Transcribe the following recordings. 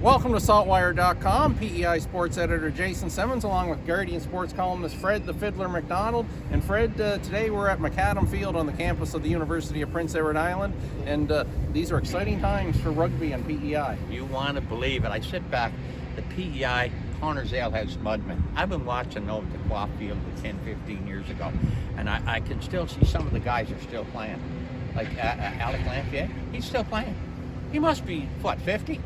Welcome to SaltWire.com. P.E.I. sports editor Jason Simmonds, along with Guardian sports columnist Fred the Fiddler MacDonald. And Fred, today we're at McAdam Field on the campus of the University of Prince Edward Island. And these are exciting times for rugby and P.E.I. You want to believe it. I sit back, the P.E.I. Corners Alehouse Mudmen. I've been watching over the Quaff Field 10, 15 years ago. And I can still see some of the guys are still playing. Like Alec Lampier, he's still playing. He must be, what, 50?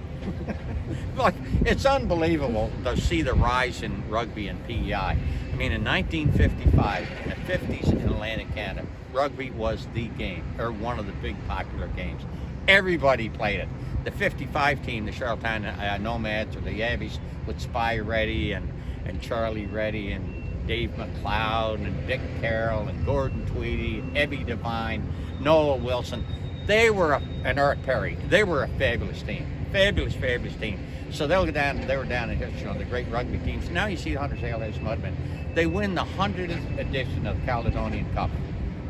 Like, it's unbelievable to see the rise in rugby and P.E.I. I mean, in 1955, in the 50s in Atlantic Canada, rugby was the game, or one of the big popular games. Everybody played it. The 55 team, the Charlottetown Nomads, or the Yabbies, with Spy Reddy and Charlie Reddy and Dave McLeod and Dick Carroll and Gordon Tweedy, Ebby Devine, Noel Wilson. They were and Art Perry. They were a fabulous team. Fabulous team. So they were down in history on the great rugby teams. Now you see the Hunters Alehouse Mudmen. They win the 100th edition of the Caledonian Cup.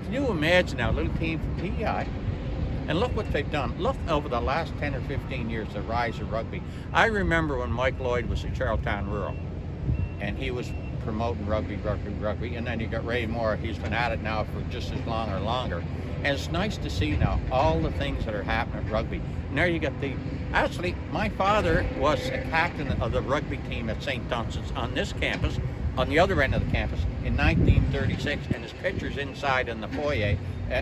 Can you imagine now, a little team from P.E.I. And look what they've done. Look over the last 10 or 15 years, the rise of rugby. I remember when Mike Lloyd was at Charlottetown Rural, and he was promoting rugby, and then you got Ray Moore. He's been at it now for just as long or longer. And it's nice to see now all the things that are happening at rugby. And there you got actually, my father was a captain of the rugby team at St. Dunstan's on this campus, on the other end of the campus, in 1936, and his picture's inside in the foyer,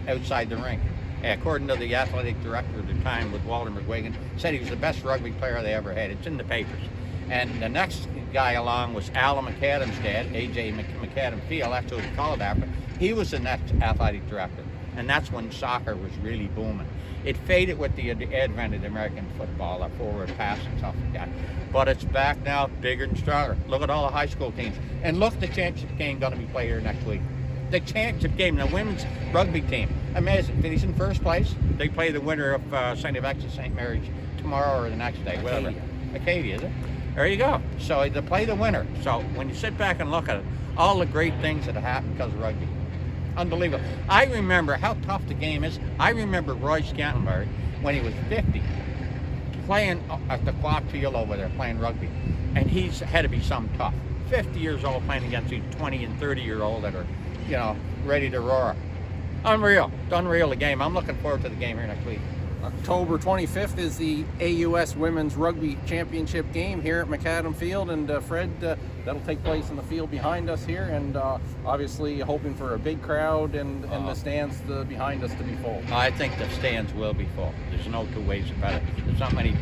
outside the rink. According to the athletic director at the time, with Walter McGuigan, said he was the best rugby player they ever had. It's in the papers. And the next guy along was Alan McAdam's dad, A.J. McAdam Field, that's who he called after. He was the next athletic director. And that's when soccer was really booming. It faded with the advent of the American football, forward pass and stuff like that. But it's back now, bigger and stronger. Look at all the high school teams. And look, the championship game going to be played here next week. The championship game, the women's rugby team. Amazing. Finish in first place. They play the winner of St. Alexis St. Mary's tomorrow or the next day, whatever. Acadia, is it? There you go. So they play the winner. So when you sit back and look at it, all the great things that have happened because of rugby. Unbelievable. I remember how tough the game is. I remember Roy Scantlebury, when he was 50, playing at the Quaff Field over there, playing rugby. And he's had to be some tough. 50 years old playing against these 20 and 30-year-old that are, ready to roar. Unreal. It's unreal, the game. I'm looking forward to the game here next week. October 25th is the AUS Women's Rugby Championship game here at McAdam Field, and Fred, that'll take place in the field behind us here, and obviously hoping for a big crowd and the stands behind us to be full. I think the stands will be full. There's no two ways about it. There's not many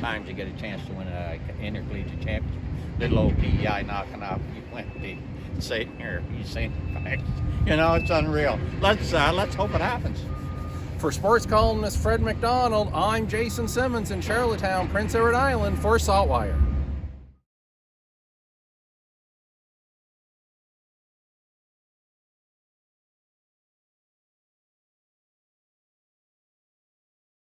times you get a chance to win an intercollegiate championship. Little old P.E.I. knocking off, you win the St. It's unreal. Let's hope it happens. For sports columnist Fred MacDonald, I'm Jason Simmonds in Charlottetown, Prince Edward Island for SaltWire.